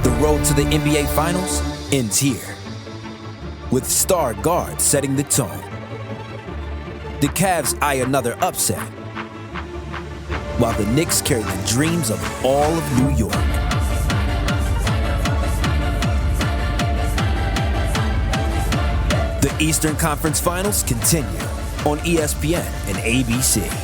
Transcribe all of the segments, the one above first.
The road to the NBA Finals ends here, with star guards setting the tone. The Cavs eye another upset, while the Knicks carry the dreams of all of New York. The Eastern Conference Finals continue on ESPN and ABC.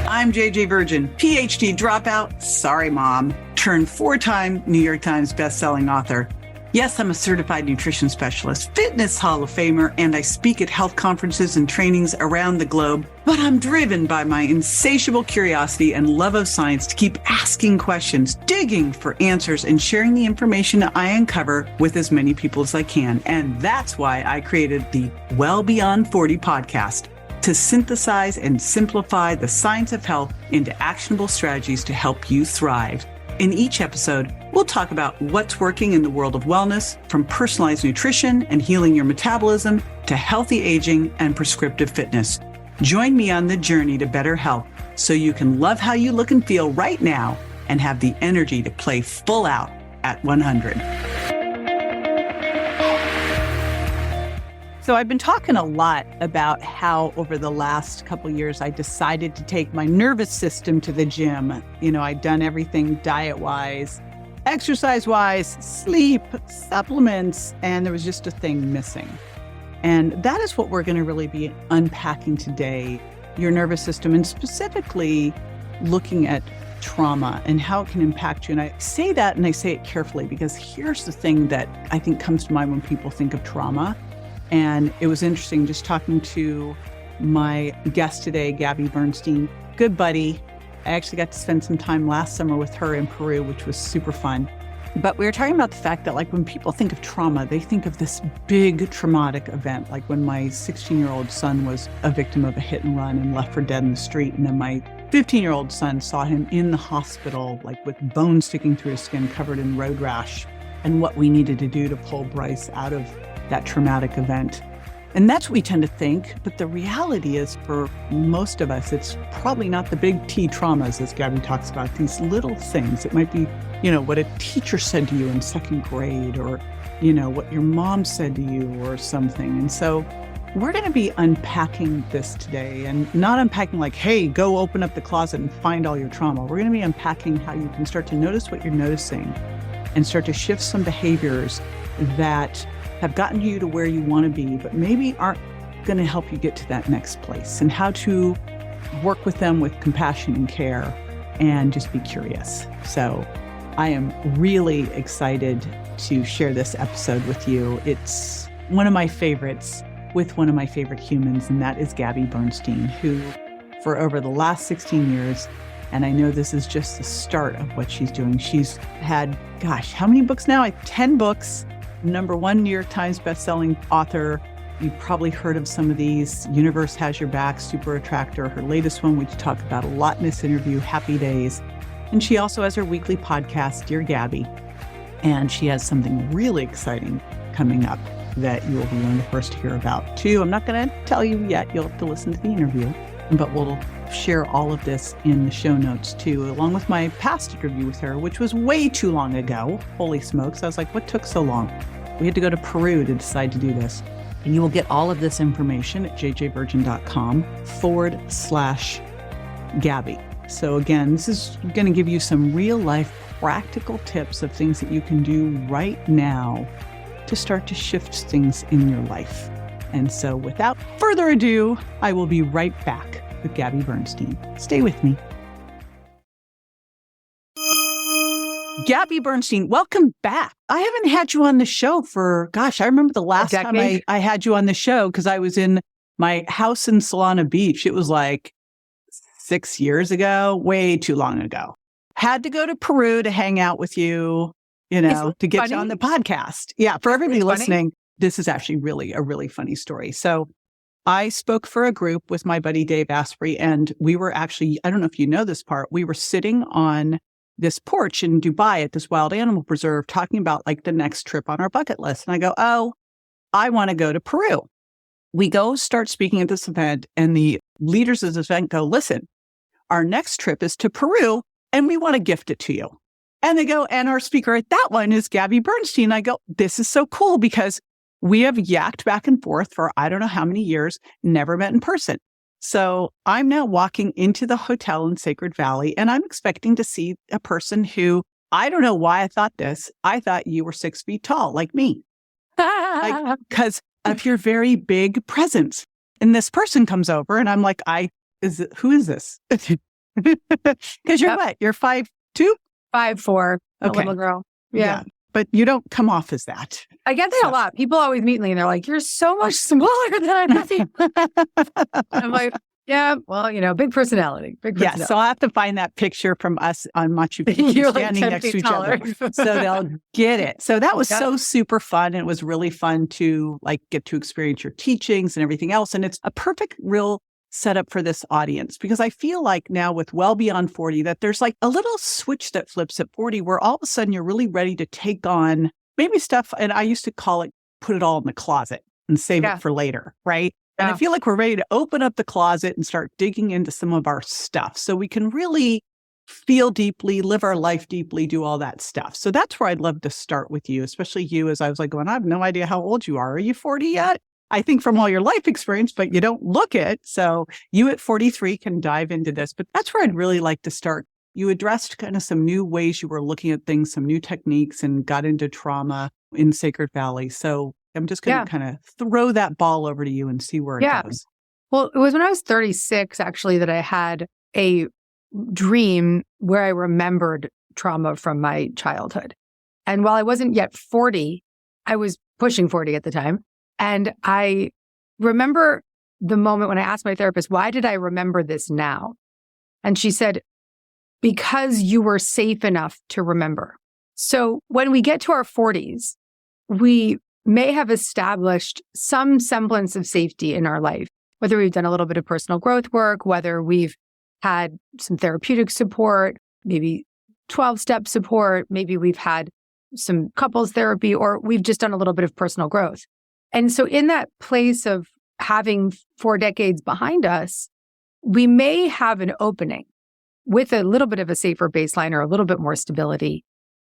I'm JJ Virgin, PhD dropout, sorry mom, turned 4-time New York Times bestselling author. Yes, I'm a certified nutrition specialist, fitness Hall of Famer, and I speak at health conferences and trainings around the globe. But I'm driven by my insatiable curiosity and love of science to keep asking questions, digging for answers, and sharing the information I uncover with as many people as I can. And that's why I created the Well Beyond 40 podcast, to synthesize and simplify the science of health into actionable strategies to help you thrive. In each episode, we'll talk about what's working in the world of wellness, from personalized nutrition and healing your metabolism to healthy aging and prescriptive fitness. Join me on the journey to better health so you can love how you look and feel right now and have the energy to play full out at 100. So I've been talking a lot about how over the last couple of years, I decided to take my nervous system to the gym. You know, I'd done everything diet-wise, exercise-wise, sleep, supplements, and there was just a thing missing. And that is what we're going to really be unpacking today, your nervous system, and specifically looking at trauma and how it can impact you. And I say that, and I say it carefully, because here's the thing that I think comes to mind when people think of trauma. And it was interesting just talking to my guest today, Gabby Bernstein, good buddy. I actually got to spend some time last summer with her in Peru, which was super fun. But we were talking about the fact that, like, when people think of trauma, they think of this big traumatic event, like when my 16-year-old son was a victim of a hit and run and left for dead in the street. And then my 15-year-old son saw him in the hospital, like with bones sticking through his skin, covered in road rash, and what we needed to do to pull Bryce out of that traumatic event. And that's what we tend to think. But the reality is, for most of us, it's probably not the big T traumas, as Gabby talks about, these little things. It might be, you know, what a teacher said to you in second grade, or, you know, what your mom said to you or something. And so we're going to be unpacking this today, and not unpacking like, hey, go open up the closet and find all your trauma. We're going to be unpacking how you can start to notice what you're noticing and start to shift some behaviors that have gotten you to where you want to be, but maybe aren't going to help you get to that next place, and how to work with them with compassion and care and just be curious. So I am really excited to share this episode with you. It's one of my favorites with one of my favorite humans, and that is Gabby Bernstein, who for over the last 16 years, and I know this is just the start of what she's doing. She's had, gosh, how many books now? 10 books. #1 New York Times bestselling author. You've probably heard of some of these. Universe Has Your Back, Super Attractor. Her latest one, we talk about a lot in this interview, Happy Days. And she also has her weekly podcast, Dear Gabby. And she has something really exciting coming up that you will be one of the first to hear about too. I'm not going to tell you yet. You'll have to listen to the interview. But we'll share all of this in the show notes too, along with my past interview with her, which was way too long ago. Holy smokes. I was like, what took so long? We had to go to Peru to decide to do this. And you will get all of this information at jjvirgin.com/Gabby. So again, this is going to give you some real life practical tips of things that you can do right now to start to shift things in your life. And so without further ado, I will be right back with Gabby Bernstein. Stay with me. Gabby Bernstein, welcome back. I haven't had you on the show for, gosh, I remember the last time I had you on the show because I was in my house in Solana Beach. It was like 6 years ago, way too long ago. Had to go to Peru to hang out with you, you know, to get you on the podcast. Yeah, for everybody listening, this is actually really a really funny story. So I spoke for a group with my buddy Dave Asprey, and we were actually, I don't know if you know this part, we were sitting on this porch in Dubai at this wild animal preserve talking about like the next trip on our bucket list. And I go, oh, I want to go to Peru. We go start speaking at this event, and the leaders of this event go, listen, our next trip is to Peru and we want to gift it to you. And they go, and our speaker at that one is Gabby Bernstein. I go, this is so cool because we have yacked back and forth for I don't know how many years, never met in person. So I'm now walking into the hotel in Sacred Valley and I'm expecting to see a person who, I don't know why I thought this. I thought you were 6 feet tall, like me. Because of your very big presence. And this person comes over and I'm like, who is this? Because you're what? You're 5'2"? 5'4", a Okay. little girl. Yeah. But you don't come off as that. I get that a lot. People always meet me and they're like, you're so much smaller than I thought. I'm like, yeah, well, big personality. Yeah, so I'll have to find that picture from us on Machu Picchu You're like standing 10 next to feet each taller. other. So they'll get it. So that was Yeah. so super fun. It was really fun to get to experience your teachings and everything else. And it's a perfect real setup for this audience because I feel like now with Well Beyond 40 that there's like a little switch that flips at 40 where all of a sudden you're really ready to take on maybe stuff. And I used to call it, put it all in the closet and save it for later. Right. And I feel like we're ready to open up the closet and start digging into some of our stuff so we can really feel deeply, live our life deeply, do all that stuff. So that's where I'd love to start with you, especially you, as I was like going, I have no idea how old you are. Are you 40 yet? I think from all your life experience, but you don't look it. So you at 43 can dive into this, but that's where I'd really like to start. You addressed kind of some new ways you were looking at things, some new techniques and got into trauma in Sacred Valley. So I'm just going to kind of throw that ball over to you and see where it goes. Well, it was when I was 36, actually, that I had a dream where I remembered trauma from my childhood. And while I wasn't yet 40, I was pushing 40 at the time. And I remember the moment when I asked my therapist, why did I remember this now? And she said, because you were safe enough to remember. So when we get to our 40s, we may have established some semblance of safety in our life, whether we've done a little bit of personal growth work, whether we've had some therapeutic support, maybe 12-step support, maybe we've had some couples therapy, or we've just done a little bit of personal growth. And so in that place of having 4 decades behind us, we may have an opening with a little bit of a safer baseline or a little bit more stability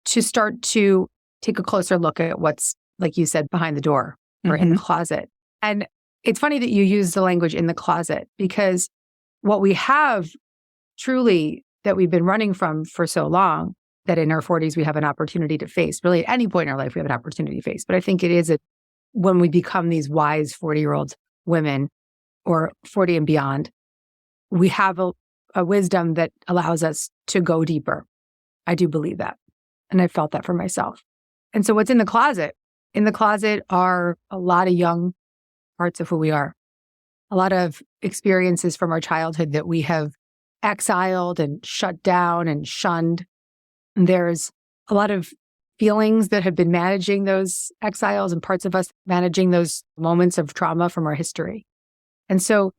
to start to take a closer look at what's, like you said, behind the door or in the closet. And it's funny that you use the language in the closet because what we have truly that we've been running from for so long that in our 40s we have an opportunity to face. Really, at any point in our life, we have an opportunity to face. But I think it is when we become these wise 40-year-old women or 40 and beyond, we have a wisdom that allows us to go deeper. I do believe that. And I felt that for myself. And so what's in the closet? In the closet are a lot of young parts of who we are. A lot of experiences from our childhood that we have exiled and shut down and shunned. And there's a lot of feelings that have been managing those exiles and parts of us managing those moments of trauma from our history. And so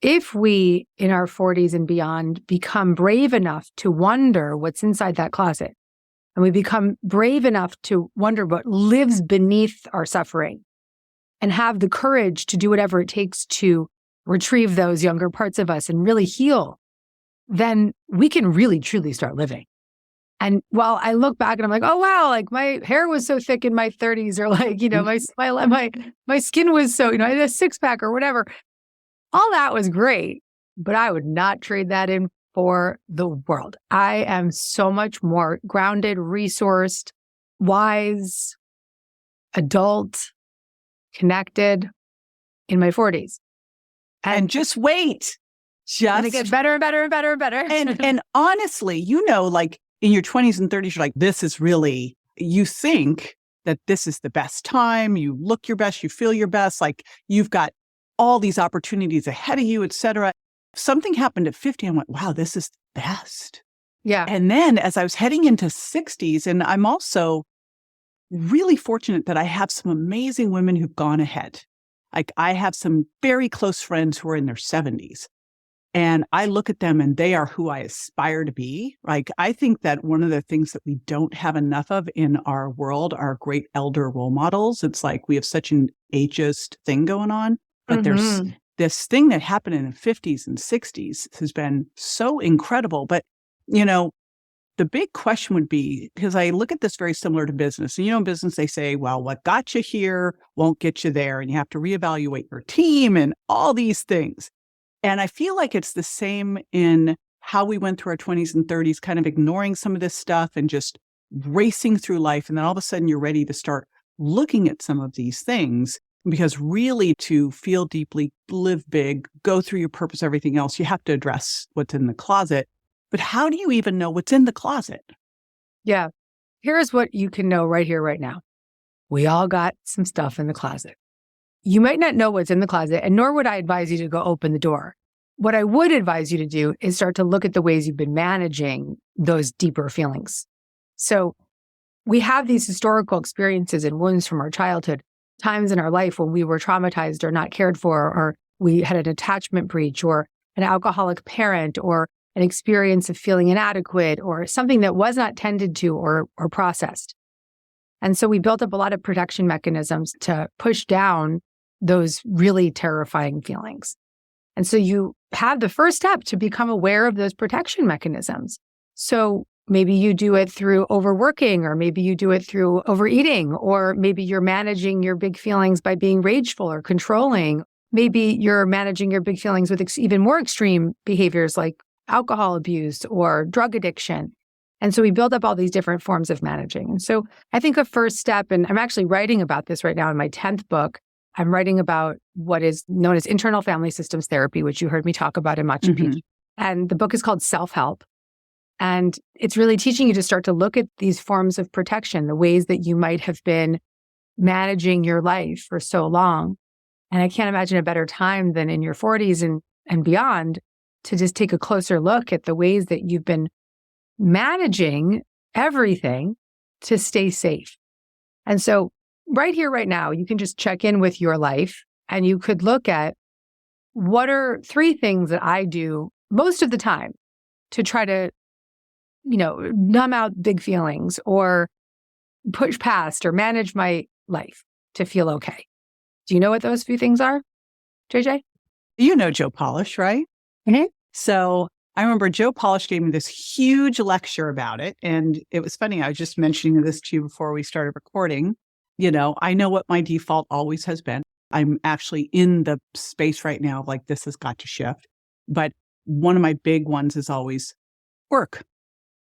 if we, in our 40s and beyond, become brave enough to wonder what's inside that closet, and we become brave enough to wonder what lives beneath our suffering and have the courage to do whatever it takes to retrieve those younger parts of us and really heal, then we can really, truly start living. And while I look back and I'm like, oh, wow, like my hair was so thick in my 30s or like, my skin was so, I had a 6-pack or whatever. All that was great, but I would not trade that in for the world. I am so much more grounded, resourced, wise, adult, connected in my 40s. And just wait. Just it gets better and better and better and better. And honestly, like in your 20s and 30s, you're like, this is really, you think that this is the best time. You look your best, you feel your best, like you've got all these opportunities ahead of you, et cetera. Something happened at 50. I went, wow, this is the best. Yeah. And then as I was heading into 60s, and I'm also really fortunate that I have some amazing women who've gone ahead. Like I have some very close friends who are in their 70s. And I look at them and they are who I aspire to be. Like, I think that one of the things that we don't have enough of in our world are great elder role models. It's like we have such an ageist thing going on, but this thing that happened in the 50s and 60s has been so incredible. But, you know, the big question would be, because I look at this very similar to business. And, in business, they say, well, what got you here won't get you there. And you have to reevaluate your team and all these things. And I feel like it's the same in how we went through our 20s and 30s, kind of ignoring some of this stuff and just racing through life. And then all of a sudden you're ready to start looking at some of these things, because really to feel deeply, live big, go through your purpose, everything else, you have to address what's in the closet. But how do you even know what's in the closet? Yeah. Here's what you can know right here, right now. We all got some stuff in the closet. You might not know what's in the closet, and nor would I advise you to go open the door. What I would advise you to do is start to look at the ways you've been managing those deeper feelings. So we have these historical experiences and wounds from our childhood, times in our life when we were traumatized or not cared for, or we had an attachment breach or an alcoholic parent or an experience of feeling inadequate or something that was not tended to or processed. And so we built up a lot of protection mechanisms to push down those really terrifying feelings. And so you have the first step to become aware of those protection mechanisms. So maybe you do it through overworking, or maybe you do it through overeating, or maybe you're managing your big feelings by being rageful or controlling. Maybe you're managing your big feelings with even more extreme behaviors like alcohol abuse or drug addiction. And so we build up all these different forms of managing. And so I think a first step, and I'm actually writing about this right now in my 10th book, I'm writing about what is known as internal family systems therapy, which you heard me talk about in Machu Picchu. And the book is called Self-Help. And it's really teaching you to start to look at these forms of protection, the ways that you might have been managing your life for so long. And I can't imagine a better time than in your 40s and beyond to just take a closer look at the ways that you've been managing everything to stay safe. And so right here, right now, you can just check in with your life, and you could look at what are 3 things that I do most of the time to try to, numb out big feelings or push past or manage my life to feel okay. Do you know what those few things are, JJ? You know Joe Polish, right? Mm-hmm. So I remember Joe Polish gave me this huge lecture about it. And it was funny. I was just mentioning this to you before we started recording. I know what my default always has been. I'm actually in the space right now, like this has got to shift. But one of my big ones is always work.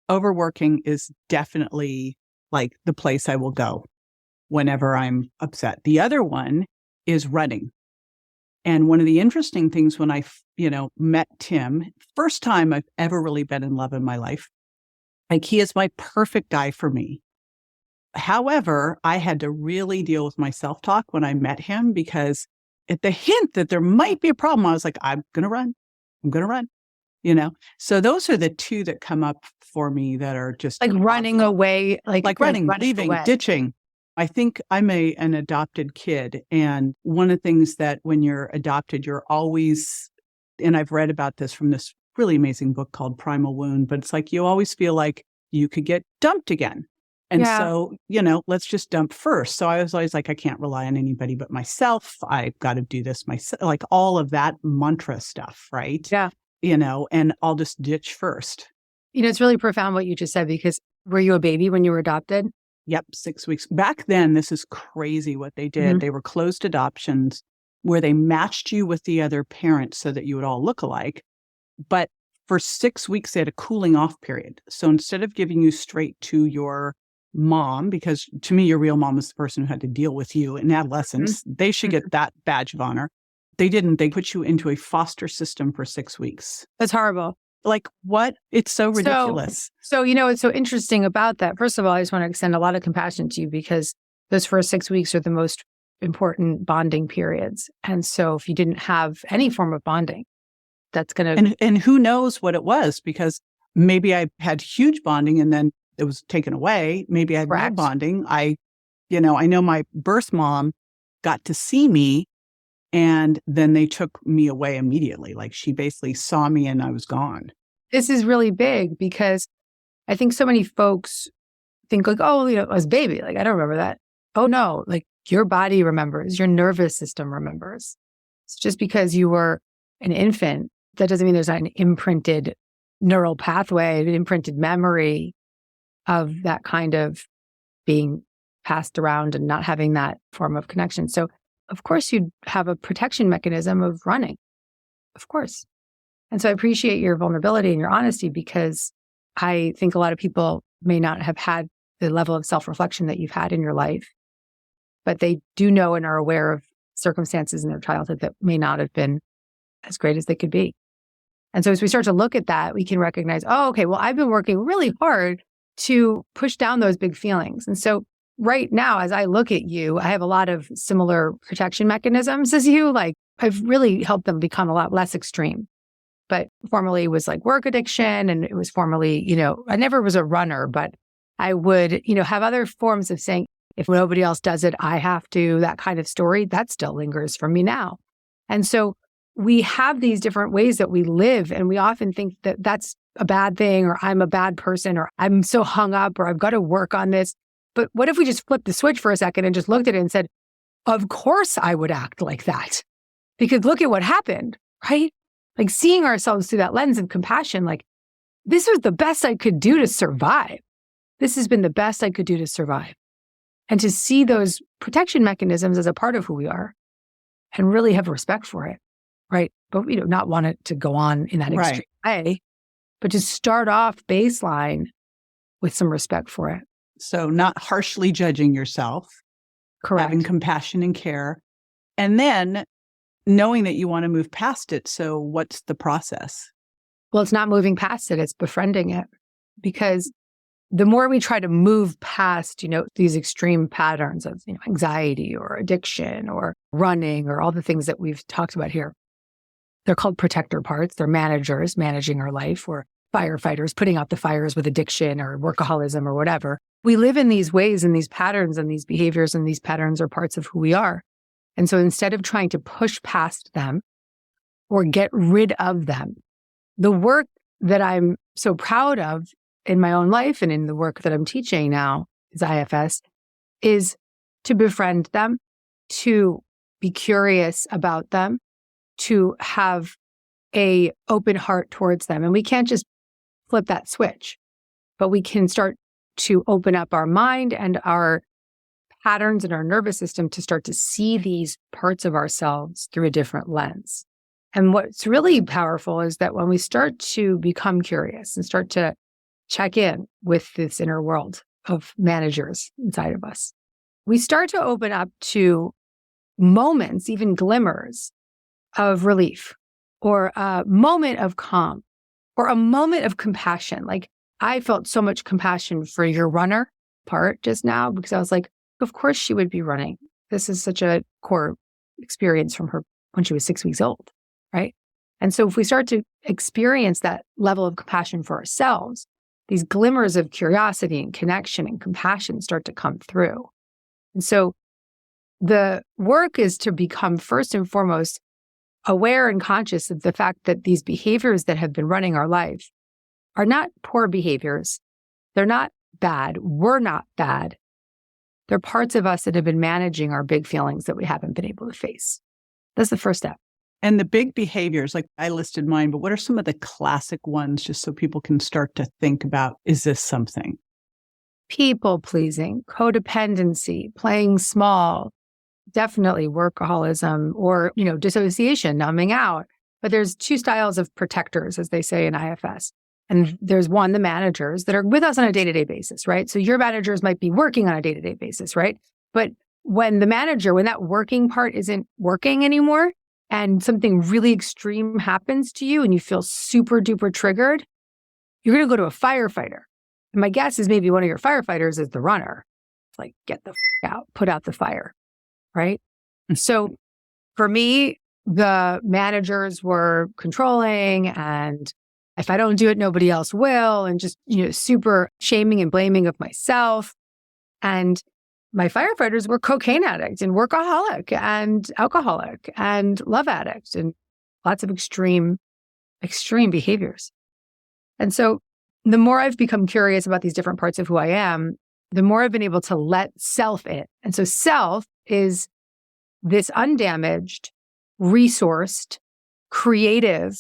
Overworking is definitely like the place I will go whenever I'm upset. The other one is running. And one of the interesting things when I, met Tim, first time I've ever really been in love in my life, like he is my perfect guy for me. However, I had to really deal with my self-talk when I met him, because at the hint that there might be a problem, I was like, I'm going to run. So those are the 2 that come up for me that are just like running away, like running, leaving, away. Ditching. I think I'm an adopted kid. And one of the things that when you're adopted, you're always, and I've read about this from this really amazing book called Primal Wound, but it's like you always feel like you could get dumped again. And so, let's just dump first. So I was always like, I can't rely on anybody but myself. I've got to do this myself, like all of that mantra stuff, right? Yeah. And I'll just ditch first. It's really profound what you just said, because were you a baby when you were adopted? Yep, 6 weeks. Back then, this is crazy what they did. Mm-hmm. They were closed adoptions where they matched you with the other parent so that you would all look alike. But for 6 weeks, they had a cooling off period. So instead of giving you straight to your mom, because to me, your real mom is the person who had to deal with you in adolescence, they should get that badge of honor. They didn't. They put you into a foster system for 6 weeks. That's horrible. Like what? It's so ridiculous. So, what's so interesting about that, first of all, I just want to extend a lot of compassion to you, because those first 6 weeks are the most important bonding periods. And so if you didn't have any form of bonding, that's going to... And who knows what it was, because maybe I had huge bonding and then it was taken away. Maybe I had no bonding. I know my birth mom got to see me, and then they took me away immediately. Like she basically saw me and I was gone. This is really big, because I think so many folks think like, oh, I was a baby. Like, I don't remember that. Oh no, like your body remembers, your nervous system remembers. So just because you were an infant, that doesn't mean there's not an imprinted neural pathway, an imprinted memory of that kind of being passed around and not having that form of connection. So of course you'd have a protection mechanism of running, of course. And so I appreciate your vulnerability and your honesty, because I think a lot of people may not have had the level of self-reflection that you've had in your life, but they do know and are aware of circumstances in their childhood that may not have been as great as they could be. And so as we start to look at that, we can recognize, oh, okay, well, I've been working really hard to push down those big feelings. And so right now, as I look at you, I have a lot of similar protection mechanisms as you. Like, I've really helped them become a lot less extreme. But formerly it was like work addiction, and it was formerly, I never was a runner, but I would, have other forms of saying, if nobody else does it, I have to, that kind of story, that still lingers for me now. And so we have these different ways that we live, and we often think that that's a bad thing, or I'm a bad person, or I'm so hung up, or I've got to work on this. But what if we just flipped the switch for a second and just looked at it and said, of course I would act like that, because look at what happened, right? Like, seeing ourselves through that lens of compassion, like, this was the best I could do to survive. This has been the best I could do to survive. And to see those protection mechanisms as a part of who we are and really have respect for it, right? But, not want it to go on in that extreme way, but to start off baseline with some respect for it. So not harshly judging yourself. Correct. Having compassion and care. And then knowing that you want to move past it. So what's the process? Well, it's not moving past it. It's befriending it. Because the more we try to move past, these extreme patterns of, anxiety or addiction or running or all the things that we've talked about here, they're called protector parts. They're managers managing our life, or firefighters putting out the fires with addiction or workaholism or whatever. We live in these ways and these patterns and these behaviors, and these patterns are parts of who we are. And so instead of trying to push past them or get rid of them, the work that I'm so proud of in my own life and in the work that I'm teaching now is IFS, is to befriend them, to be curious about them, to have a open heart towards them. And we can't just flip that switch, but we can start to open up our mind and our patterns in our nervous system to start to see these parts of ourselves through a different lens. And what's really powerful is that when we start to become curious and start to check in with this inner world of managers inside of us, we start to open up to moments, even glimmers of relief, or a moment of calm, or a moment of compassion. Like, I felt so much compassion for your runner part just now, because I was like, of course she would be running. This is such a core experience from her when she was 6 weeks old, right? And so if we start to experience that level of compassion for ourselves, these glimmers of curiosity and connection and compassion start to come through. And so the work is to become first and foremost aware and conscious of the fact that these behaviors that have been running our life are not poor behaviors. They're not bad. We're not bad. They're parts of us that have been managing our big feelings that we haven't been able to face. That's the first step. And the big behaviors, like I listed mine, but what are some of the classic ones, just so people can start to think about, is this something? People pleasing, codependency, playing small, definitely workaholism, or, dissociation, numbing out. But there's two styles of protectors, as they say in IFS. And there's one, the managers that are with us on a day-to-day basis, right? So your managers might be working on a day-to-day basis, right? But when that working part isn't working anymore, and something really extreme happens to you and you feel super duper triggered, you're going to go to a firefighter. And my guess is maybe one of your firefighters is the runner. It's like, get the out, put out the fire, right? And so for me, the managers were controlling, and if I don't do it, nobody else will. And just, super shaming and blaming of myself. And my firefighters were cocaine addict and workaholic and alcoholic and love addict and lots of extreme behaviors. And so the more I've become curious about these different parts of who I am, the more I've been able to let self in. And so self is this undamaged, resourced, creative,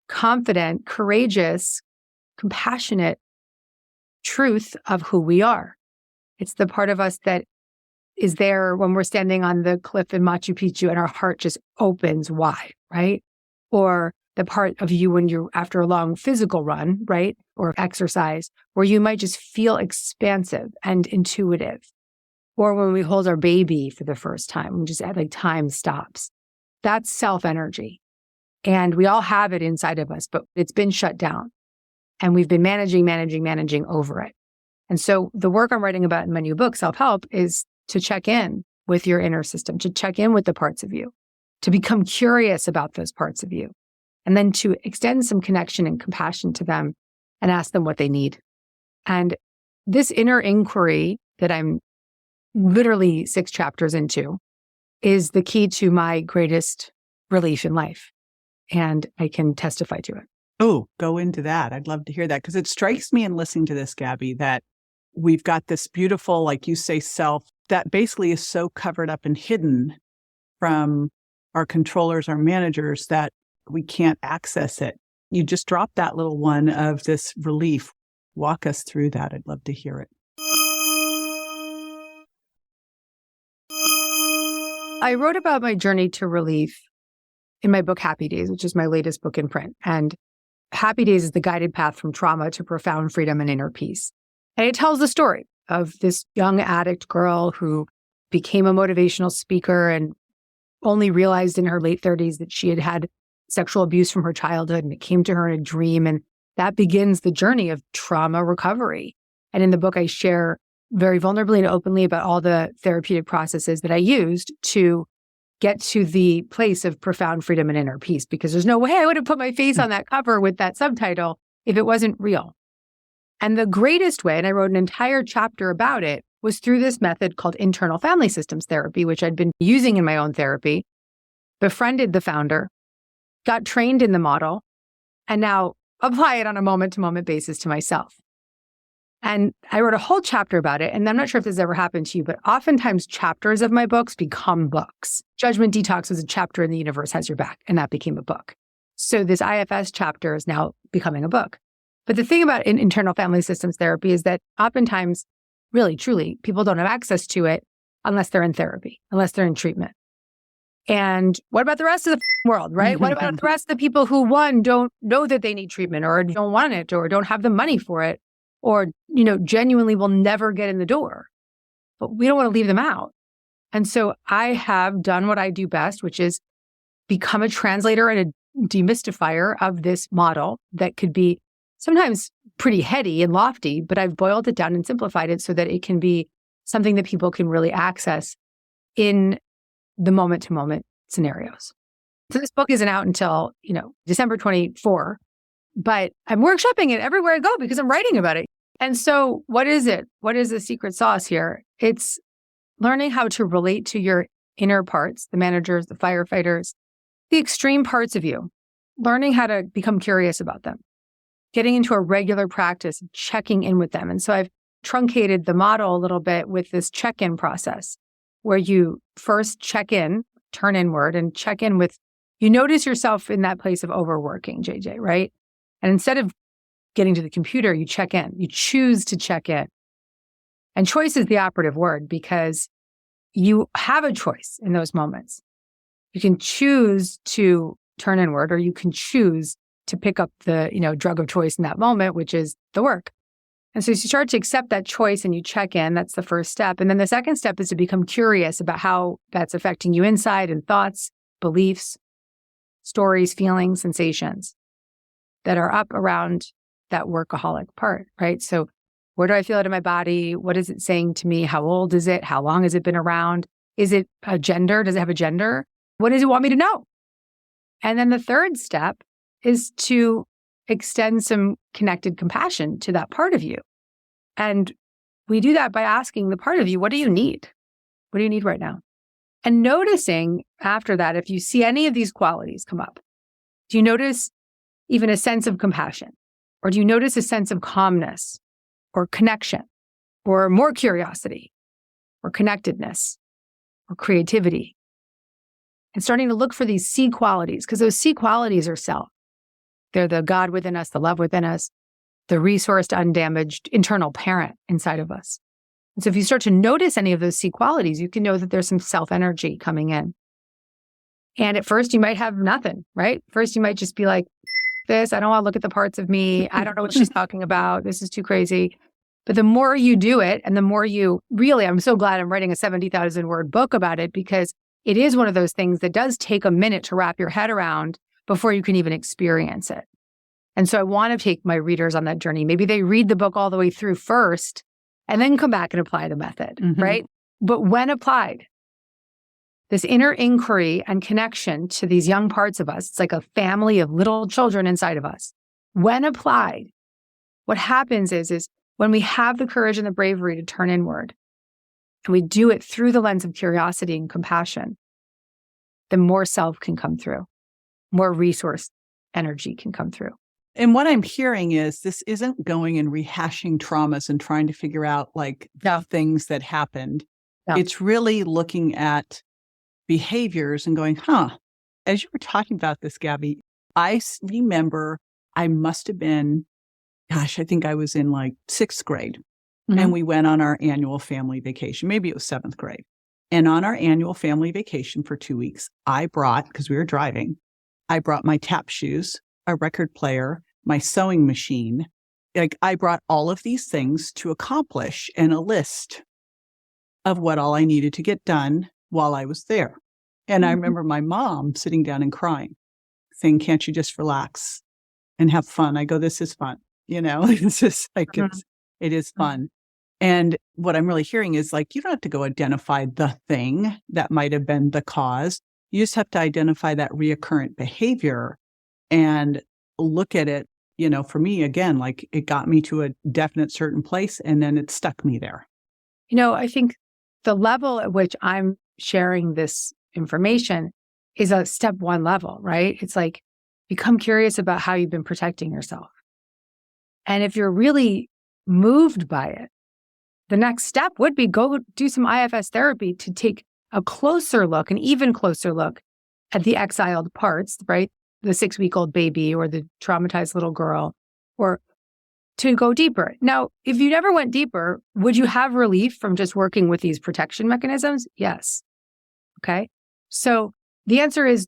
confident, courageous, compassionate truth of who we are. It's the part of us that is there when we're standing on the cliff in Machu Picchu and our heart just opens wide, right? Or the part of you when you're after a long physical run, right? Or exercise, where you might just feel expansive and intuitive. Or when we hold our baby for the first time, we just like time stops. That's self-energy. And we all have it inside of us, but it's been shut down. And we've been managing over it. And so the work I'm writing about in my new book, Self-Help, is to check in with your inner system, to check in with the parts of you, to become curious about those parts of you, and then to extend some connection and compassion to them and ask them what they need. And this inner inquiry that I'm literally 6 chapters into is the key to my greatest relief in life. And I can testify to it. Oh, go into that. I'd love to hear that, because it strikes me in listening to this, Gabby, that we've got this beautiful, like you say, self that basically is so covered up and hidden from our controllers, our managers, that we can't access it. You just dropped that little one of this relief. Walk us through that. I'd love to hear it. I wrote about my journey to relief in my book, Happy Days, which is my latest book in print. And Happy Days is the guided path from trauma to profound freedom and inner peace. And it tells the story of this young addict girl who became a motivational speaker and only realized in her late 30s that she had had sexual abuse from her childhood, and it came to her in a dream. And that begins the journey of trauma recovery. And in the book, I share very vulnerably and openly about all the therapeutic processes that I used to get to the place of profound freedom and inner peace, because there's no way I would have put my face on that cover with that subtitle if it wasn't real. And the greatest way, and I wrote an entire chapter about it, was through this method called internal family systems therapy, which I'd been using in my own therapy, befriended the founder, got trained in the model, and now apply it on a moment-to-moment basis to myself. And I wrote a whole chapter about it. And I'm not sure if this has ever happened to you, but oftentimes chapters of my books become books. Judgment Detox was a chapter in The Universe Has Your Back, and that became a book. So this IFS chapter is now becoming a book. But the thing about internal family systems therapy is that oftentimes, really, truly, people don't have access to it unless they're in therapy, unless they're in treatment. And what about the rest of the world, right? What about the rest of the people who, one, don't know that they need treatment, or don't want it, or don't have the money for it, or, genuinely will never get in the door? But we don't want to leave them out. And so I have done what I do best, which is become a translator and a demystifier of this model that could be sometimes pretty heady and lofty, but I've boiled it down and simplified it so that it can be something that people can really access in the moment-to-moment scenarios. So this book isn't out until, December 24, but I'm workshopping it everywhere I go because I'm writing about it. And so what is it? What is the secret sauce here? It's learning how to relate to your inner parts, the managers, the firefighters, the extreme parts of you, learning how to become curious about them, getting into a regular practice, checking in with them. And so I've truncated the model a little bit with this check-in process where you first check in, turn inward, and check in with, you notice yourself in that place of overworking, JJ, right? And instead of getting to the computer, you check in, you choose to check in. And choice is the operative word because you have a choice in those moments. You can choose to turn inward, or you can choose to pick up the, drug of choice in that moment, which is the work. And so you start to accept that choice and you check in. That's the first step. And then the second step is to become curious about how that's affecting you inside, and thoughts, beliefs, stories, feelings, sensations that are up around that workaholic part, right? So where do I feel it in my body? What is it saying to me? How old is it? How long has it been around? Is it a gender? Does it have a gender? What does it want me to know? And then the third step is to extend some connected compassion to that part of you. And we do that by asking the part of you, what do you need? What do you need right now? And noticing after that, if you see any of these qualities come up, do you notice even a sense of compassion? Or do you notice a sense of calmness or connection or more curiosity or connectedness or creativity? and starting to look for these C qualities, because those C qualities are self. They're the God within us, the love within us, the resourced, undamaged internal parent inside of us. And so if you start to notice any of those C qualities, you can know that there's some self energy coming in. And at first you might have nothing, right? First you might just be like, this, I don't want to look at the parts of me. I don't know what she's talking about. This is too crazy. But the more you do it and the more you really, I'm so glad I'm writing a 70,000 word book about it, because it is one of those things that does take a minute to wrap your head around before you can even experience it. And so I want to take my readers on that journey. Maybe they read the book all the way through first and then come back and apply the method, right? But when applied, this inner inquiry and connection to these young parts of us, it's like a family of little children inside of us. When applied, what happens is when we have the courage and the bravery to turn inward, and we do it through the lens of curiosity and compassion, then more self can come through, more resource energy can come through. And what I'm hearing is this isn't going and rehashing traumas and trying to figure out like the things that happened. No. It's really looking at behaviors and going, as you were talking about this, Gabby, I remember I must have been, I think I was in like 6th grade. And we went on our annual family vacation. Maybe it was 7th grade. And on our annual family vacation for 2 weeks, I brought, because we were driving, I brought my tap shoes, a record player, my sewing machine. Like I brought all of these things to accomplish and a list of what all I needed to get done while I was there. And I remember my mom sitting down and crying, saying, can't you just relax and have fun? I go, this is fun. It's just like, it is fun. And what I'm really hearing is like, you don't have to go identify the thing that might have been the cause. You just have to identify that reoccurrent behavior and look at it. For me, again, like it got me to a definite certain place and then it stuck me there. I think the level at which I'm sharing this information is a step 1 level, right? It's like, become curious about how you've been protecting yourself. And if you're really moved by it, the next step would be go do some IFS therapy to take a closer look, an even closer look at the exiled parts, right? The 6-week-old baby or the traumatized little girl, or to go deeper. Now, if you never went deeper, would you have relief from just working with these protection mechanisms? Yes. Okay. So the answer is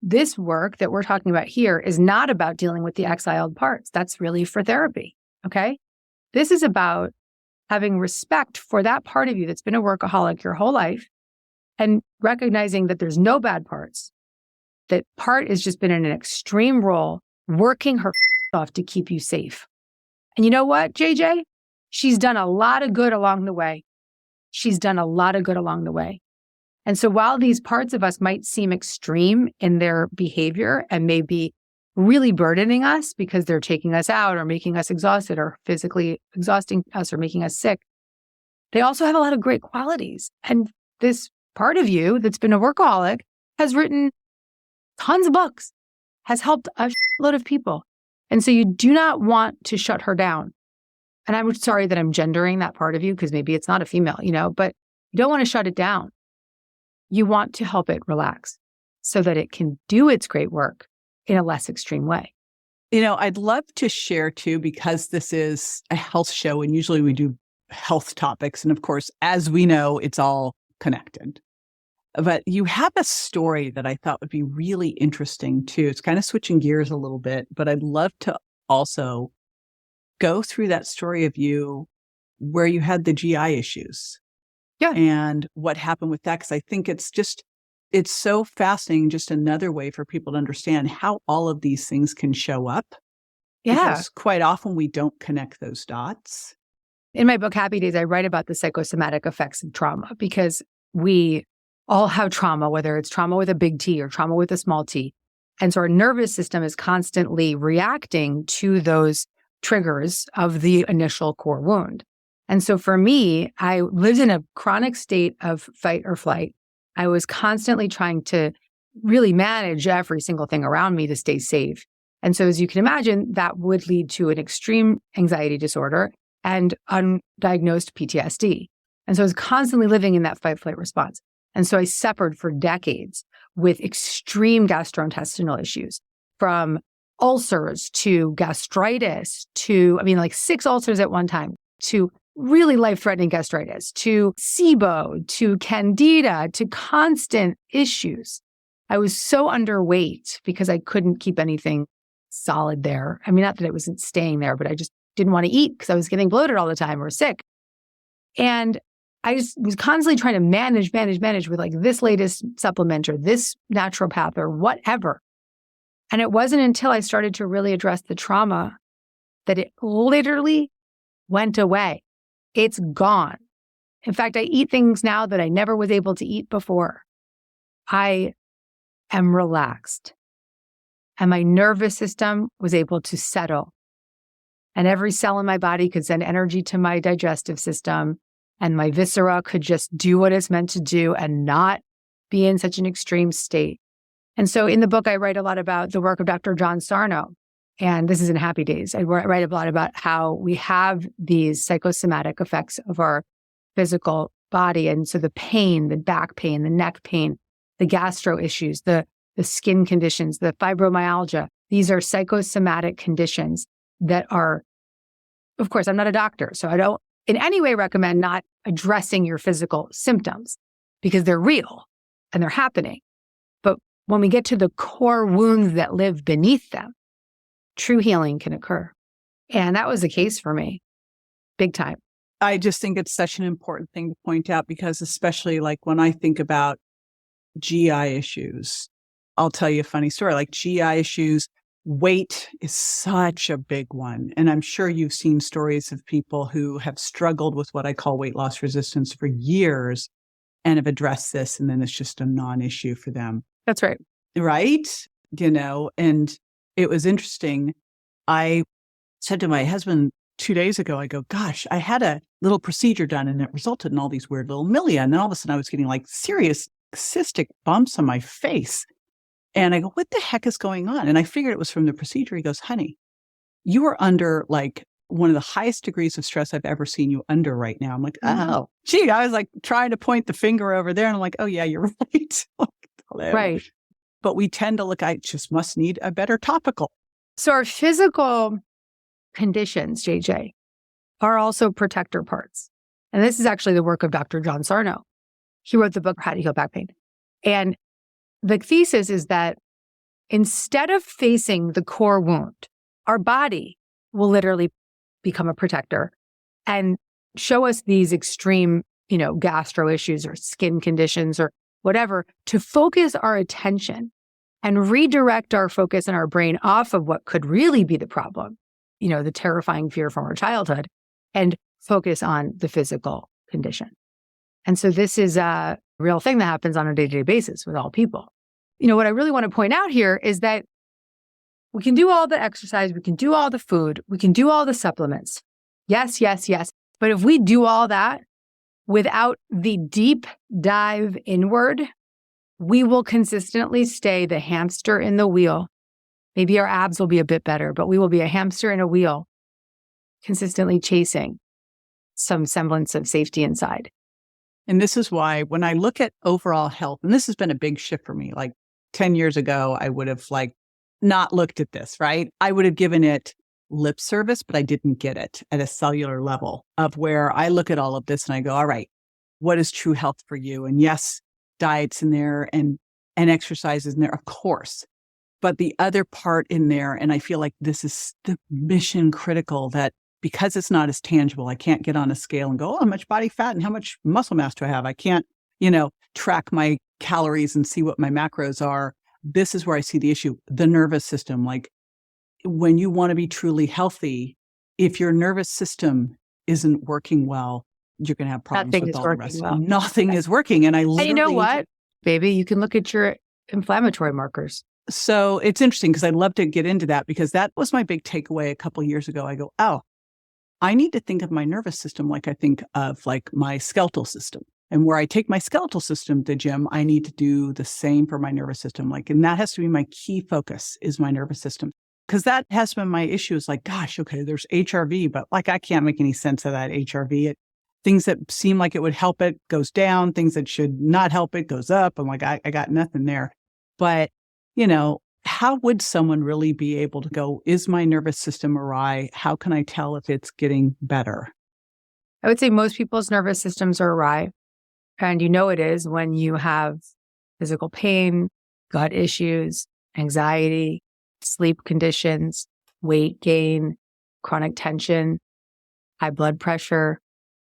this work that we're talking about here is not about dealing with the exiled parts. That's really for therapy. Okay. This is about having respect for that part of you that's been a workaholic your whole life and recognizing that there's no bad parts. That part has just been in an extreme role, working her off to keep you safe. And you know what, JJ? She's done a lot of good along the way. And so while these parts of us might seem extreme in their behavior and may be really burdening us because they're taking us out or making us exhausted or physically exhausting us or making us sick, they also have a lot of great qualities. And this part of you that's been a workaholic has written tons of books, has helped a load of people. And so you do not want to shut her down. And I'm sorry that I'm gendering that part of you because maybe it's not a female, but you don't want to shut it down. You want to help it relax so that it can do its great work in a less extreme way. I'd love to share too, because this is a health show and usually we do health topics. And of course, as we know, it's all connected. But you have a story that I thought would be really interesting too. It's kind of switching gears a little bit, but I'd love to also go through that story of you where you had the GI issues. Yeah. And what happened with that. Because I think it's so fascinating, just another way for people to understand how all of these things can show up. Yeah. Because quite often we don't connect those dots. In my book, Happy Days, I write about the psychosomatic effects of trauma because we all have trauma, whether it's trauma with a big T or trauma with a small t. And so our nervous system is constantly reacting to those triggers of the initial core wound. And so for me, I lived in a chronic state of fight or flight. I was constantly trying to really manage every single thing around me to stay safe. And so as you can imagine, that would lead to an extreme anxiety disorder and undiagnosed PTSD. And so I was constantly living in that fight-flight response. And so I suffered for decades with extreme gastrointestinal issues, from ulcers to gastritis to, like 6 ulcers at one time, to really life-threatening gastritis, to SIBO, to candida, to constant issues. I was so underweight because I couldn't keep anything solid there. Not that it wasn't staying there, but I just didn't want to eat because I was getting bloated all the time or sick. And I just was constantly trying to manage with like this latest supplement or this naturopath or whatever. And it wasn't until I started to really address the trauma that it literally went away. It's gone. In fact, I eat things now that I never was able to eat before. I am relaxed. And my nervous system was able to settle. And every cell in my body could send energy to my digestive system. And my viscera could just do what it's meant to do and not be in such an extreme state. And so in the book, I write a lot about the work of Dr. John Sarno. And this is in Happy Days. I write a lot about how we have these psychosomatic effects of our physical body. And so the pain, the back pain, the neck pain, the gastro issues, the skin conditions, the fibromyalgia, these are psychosomatic conditions that are, of course, I'm not a doctor, so I don't in any way recommend not addressing your physical symptoms because they're real and they're happening. But when we get to the core wounds that live beneath them, true healing can occur. And that was the case for me, big time. I just think it's such an important thing to point out because especially like when I think about GI issues, I'll tell you a funny story, like GI issues, weight is such a big one. And I'm sure you've seen stories of people who have struggled with what I call weight loss resistance for years and have addressed this. And then it's just a non-issue for them. That's right. Right. And it was interesting. I said to my husband 2 days ago, I go, gosh, I had a little procedure done and it resulted in all these weird little milia. And then all of a sudden I was getting like serious cystic bumps on my face. And I go, what the heck is going on? And I figured it was from the procedure. He goes, honey, you are under like one of the highest degrees of stress I've ever seen you under right now. I'm like, oh, gee, I was like trying to point the finger over there. And I'm like, oh yeah, you're right. Right. But we tend to look, I just must need a better topical. So our physical conditions, JJ, are also protector parts. And this is actually the work of Dr. John Sarno. He wrote the book, How to Heal Back Pain. And the thesis is that instead of facing the core wound, our body will literally become a protector and show us these extreme, gastro issues or skin conditions or whatever, to focus our attention and redirect our focus and our brain off of what could really be the problem, the terrifying fear from our childhood, and focus on the physical condition. And so this is a real thing that happens on a day-to-day basis with all people. What I really want to point out here is that we can do all the exercise, we can do all the food, we can do all the supplements. Yes, yes, yes. But if we do all that without the deep dive inward, we will consistently stay the hamster in the wheel. Maybe our abs will be a bit better, but we will be a hamster in a wheel, consistently chasing some semblance of safety inside. And this is why when I look at overall health, and this has been a big shift for me, like 10 years ago, I would have not looked at this, right? I would have given it lip service, but I didn't get it at a cellular level of where I look at all of this and I go, all right, what is true health for you? And yes, diet's in there and exercise is in there, of course. But the other part in there, and I feel like this is the mission critical that because it's not as tangible, I can't get on a scale and go, oh, how much body fat and how much muscle mass do I have? I can't, track my calories and see what my macros are. This is where I see the issue. The nervous system, like when you want to be truly healthy, if your nervous system isn't working well, you're going to have problems with all the rest. Well. Nothing is working. And you know what, baby, you can look at your inflammatory markers. So it's interesting because I'd love to get into that because that was my big takeaway a couple of years ago. I go, oh, I need to think of my nervous system like I think of like my skeletal system. And where I take my skeletal system to gym, I need to do the same for my nervous system. And that has to be my key focus is my nervous system. Because that has been my issue is like, gosh, okay, there's HRV, but I can't make any sense of that HRV. Things that seem like it would help it goes down. Things that should not help it goes up. I'm like, I got nothing there. But, how would someone really be able to go, is my nervous system awry? How can I tell if it's getting better? I would say most people's nervous systems are awry. And it is when you have physical pain, gut issues, anxiety, sleep conditions, weight gain, chronic tension, high blood pressure,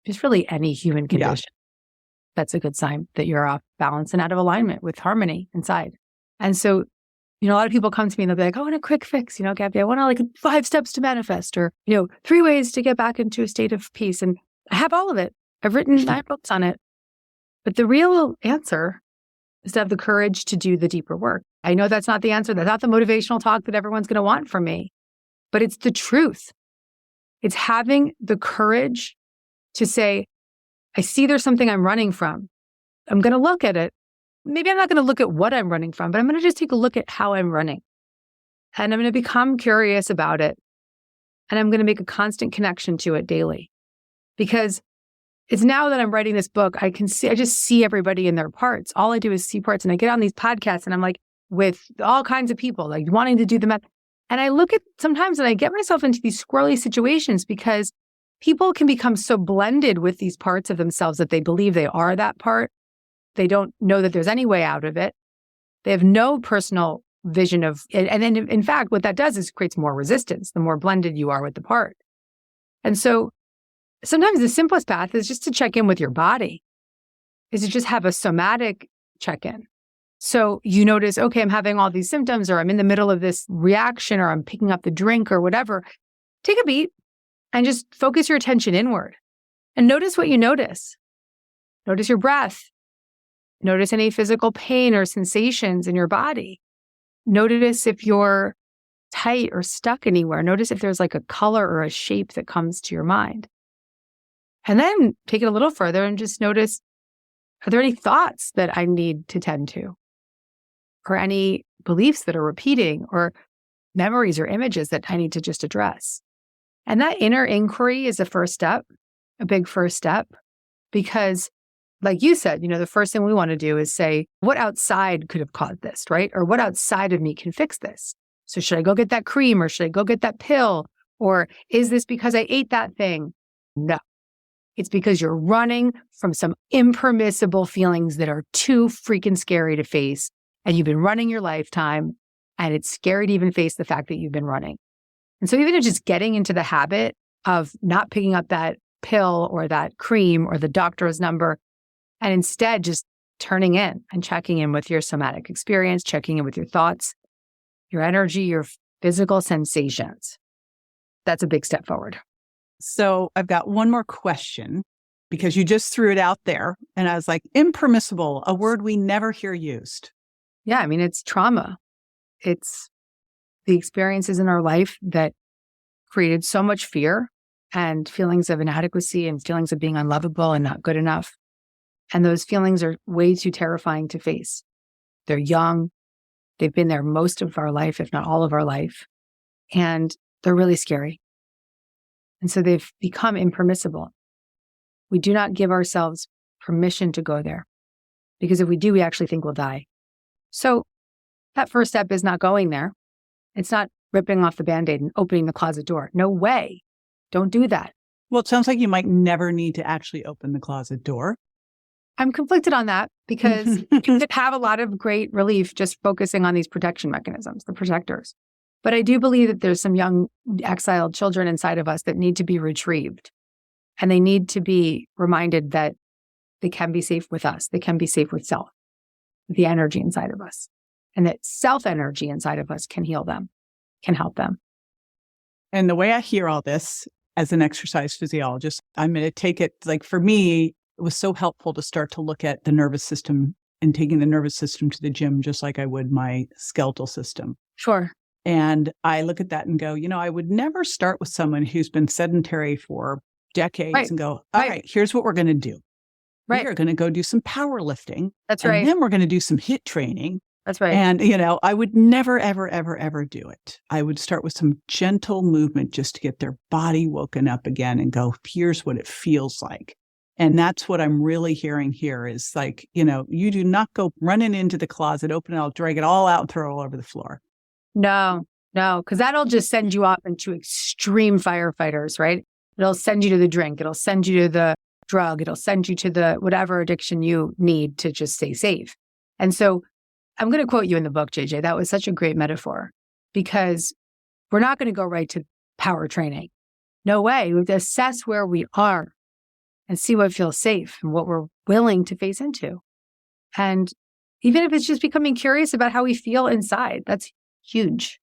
just really any human condition. Yeah. That's a good sign that you're off balance and out of alignment with harmony inside. And so, a lot of people come to me and they'll be like, I want a quick fix, Gabby, I want 5 steps to manifest, or, 3 ways to get back into a state of peace. And I have all of it. I've written 9 books on it. But the real answer is to have the courage to do the deeper work. I know that's not the answer. That's not the motivational talk that everyone's going to want from me, but it's the truth. It's having the courage to say, I see there's something I'm running from. I'm going to look at it. Maybe I'm not going to look at what I'm running from, but I'm going to just take a look at how I'm running. And I'm going to become curious about it. And I'm going to make a constant connection to it daily. Because it's now that I'm writing this book, I just see everybody in their parts. All I do is see parts. And I get on these podcasts and I'm like with all kinds of people, like wanting to do the math. And I look at sometimes and I get myself into these squirrely situations because people can become so blended with these parts of themselves that they believe they are that part. They don't know that there's any way out of it. They have no personal vision of it. And then in fact, what that does is creates more resistance, the more blended you are with the part. And so sometimes the simplest path is just to check in with your body, is to just have a somatic check-in. So you notice, okay, I'm having all these symptoms, or I'm in the middle of this reaction, or I'm picking up the drink or whatever. Take a beat and just focus your attention inward and notice what you notice. Notice your breath. Notice any physical pain or sensations in your body. Notice if you're tight or stuck anywhere. Notice if there's like a color or a shape that comes to your mind. And then take it a little further and just notice, are there any thoughts that I need to tend to? Or any beliefs that are repeating, or memories or images that I need to just address? And that inner inquiry is a first step, a big first step, because like you said, the first thing we want to do is say, what outside could have caused this, right? Or what outside of me can fix this? So should I go get that cream, or should I go get that pill? Or is this because I ate that thing? No. It's because you're running from some impermissible feelings that are too freaking scary to face. And you've been running your lifetime, and it's scary to even face the fact that you've been running. And so even if just getting into the habit of not picking up that pill or that cream or the doctor's number, and instead just turning in and checking in with your somatic experience, checking in with your thoughts, your energy, your physical sensations, that's a big step forward. So I've got one more question, because you just threw it out there. And I was like, impermissible, a word we never hear used. Yeah, it's trauma. It's the experiences in our life that created so much fear and feelings of inadequacy and feelings of being unlovable and not good enough. And those feelings are way too terrifying to face. They're young. They've been there most of our life, if not all of our life. And they're really scary. And so they've become impermissible. We do not give ourselves permission to go there, because if we do, we actually think we'll die. So that first step is not going there. It's not ripping off the Band-Aid and opening the closet door. No way. Don't do that. Well, it sounds like you might never need to actually open the closet door. I'm conflicted on that, because you could have a lot of great relief just focusing on these protection mechanisms, the protectors. But I do believe that there's some young exiled children inside of us that need to be retrieved. And they need to be reminded that they can be safe with us. They can be safe with self, the energy inside of us. And that self-energy inside of us can heal them, can help them. And the way I hear all this as an exercise physiologist, I'm going to take it, like for me, it was so helpful to start to look at the nervous system and taking the nervous system to the gym, just like I would my skeletal system. Sure. And I look at that and go, I would never start with someone who's been sedentary for decades and go, all right, here's what we're going to do. Right. We're going to go do some powerlifting. That's right. And then we're going to do some HIIT training. That's right. And, I would never, ever, ever, ever do it. I would start with some gentle movement just to get their body woken up again and go, here's what it feels like. And that's what I'm really hearing here is like, you do not go running into the closet, open it all, drag it all out and throw it all over the floor. No, because that'll just send you off into extreme firefighters, right? It'll send you to the drink. It'll send you to the drug. It'll send you to the whatever addiction you need to just stay safe. And so I'm going to quote you in the book, JJ. That was such a great metaphor because we're not going to go right to power training. No way. We have to assess where we are and see what feels safe and what we're willing to face into. And even if it's just becoming curious about how we feel inside, that's huge.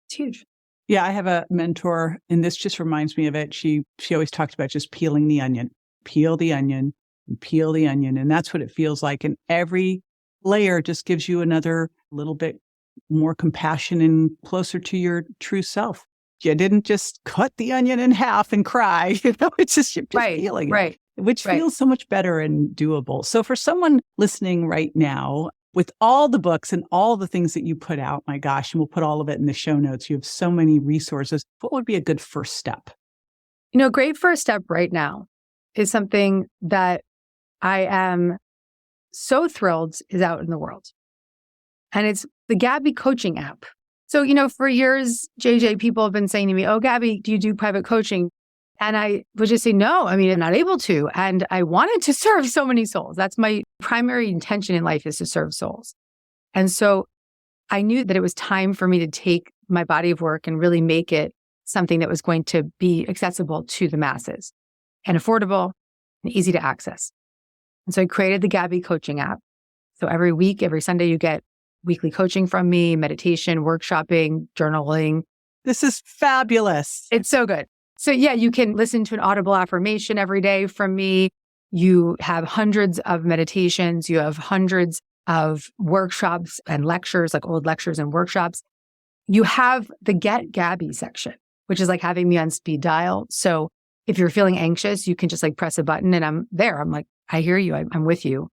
It's huge. Yeah, I have a mentor, and this just reminds me of it. She always talked about just peeling the onion, peel the onion, and peel the onion. And that's what it feels like. And every layer just gives you another little bit more compassion and closer to your true self. You didn't just cut the onion in half and cry, it's just you're just peeling it, which feels so much better and doable. So for someone listening right now, with all the books and all the things that you put out, my gosh, and we'll put all of it in the show notes. You have so many resources. What would be a good first step? A great first step right now is something that I am so thrilled is out in the world. And it's the Gabby coaching app. So, for years, JJ, people have been saying to me, oh, Gabby, do you do private coaching? And I would just say, no, I'm not able to. And I wanted to serve so many souls. That's my primary intention in life, is to serve souls. And so I knew that it was time for me to take my body of work and really make it something that was going to be accessible to the masses and affordable and easy to access. And so I created the Gabby coaching app. So every week, every Sunday, you get weekly coaching from me, meditation, workshopping, journaling. This is fabulous. It's so good. So yeah, you can listen to an audible affirmation every day from me. You have hundreds of meditations. You have hundreds of workshops and lectures, like old lectures and workshops. You have the Get Gabby section, which is like having me on speed dial. So if you're feeling anxious, you can just like press a button and I'm there. I'm like, I hear you. I'm with you.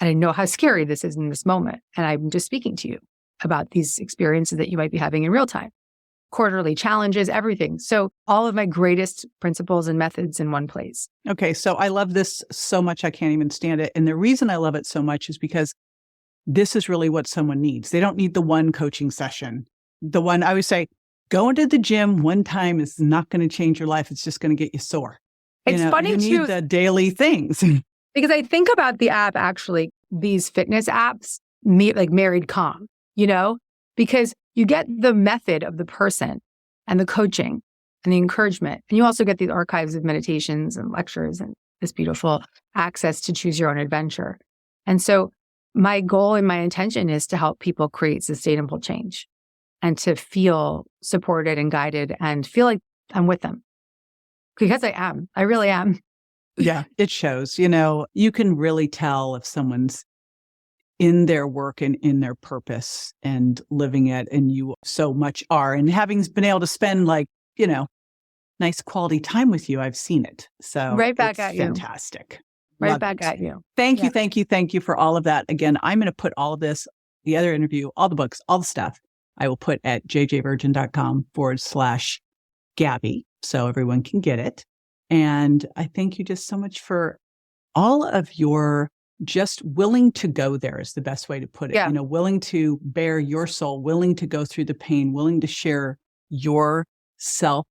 And I know how scary this is in this moment. And I'm just speaking to you about these experiences that you might be having in real time. Quarterly challenges, everything. So all of my greatest principles and methods in one place. Okay. So I love this so much. I can't even stand it. And the reason I love it so much is because this is really what someone needs. They don't need the one coaching session. The one, I always say, going to the gym one time is not going to change your life. It's just going to get you sore. It's funny too. You need the daily things. Because I think about the app, actually, these fitness apps, like Married Calm, because you get the method of the person and the coaching and the encouragement. And you also get these archives of meditations and lectures and this beautiful access to choose your own adventure. And so my goal and my intention is to help people create sustainable change and to feel supported and guided and feel like I'm with them. Because I am. I really am. Yeah, it shows. You can really tell if someone's in their work and in their purpose and living it, and you so much are. And having been able to spend nice quality time with you, I've seen it. So right back at you. Fantastic. Right Love back it. at you. Thank you, thank you, thank you for all of that. Again, I'm going to put all of this, the other interview, all the books, all the stuff, I will put at jjvirgin.com/Gabby so everyone can get it. And I thank you just so much for all of your just willing to go there is the best way to put it. Yeah. Willing to bare your soul, willing to go through the pain, willing to share your self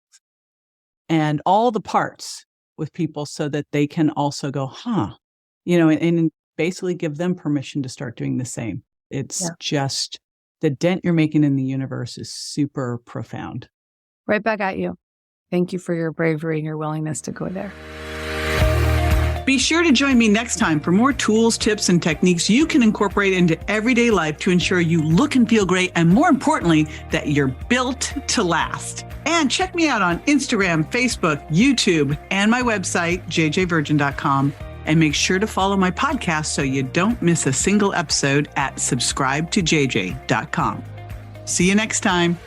and all the parts with people so that they can also go, and basically give them permission to start doing the same. It's just the dent you're making in the universe is super profound. Right back at you. Thank you for your bravery and your willingness to go there. Be sure to join me next time for more tools, tips, and techniques you can incorporate into everyday life to ensure you look and feel great, and more importantly, that you're built to last. And check me out on Instagram, Facebook, YouTube, and my website, jjvirgin.com. And make sure to follow my podcast so you don't miss a single episode at subscribetojj.com. See you next time.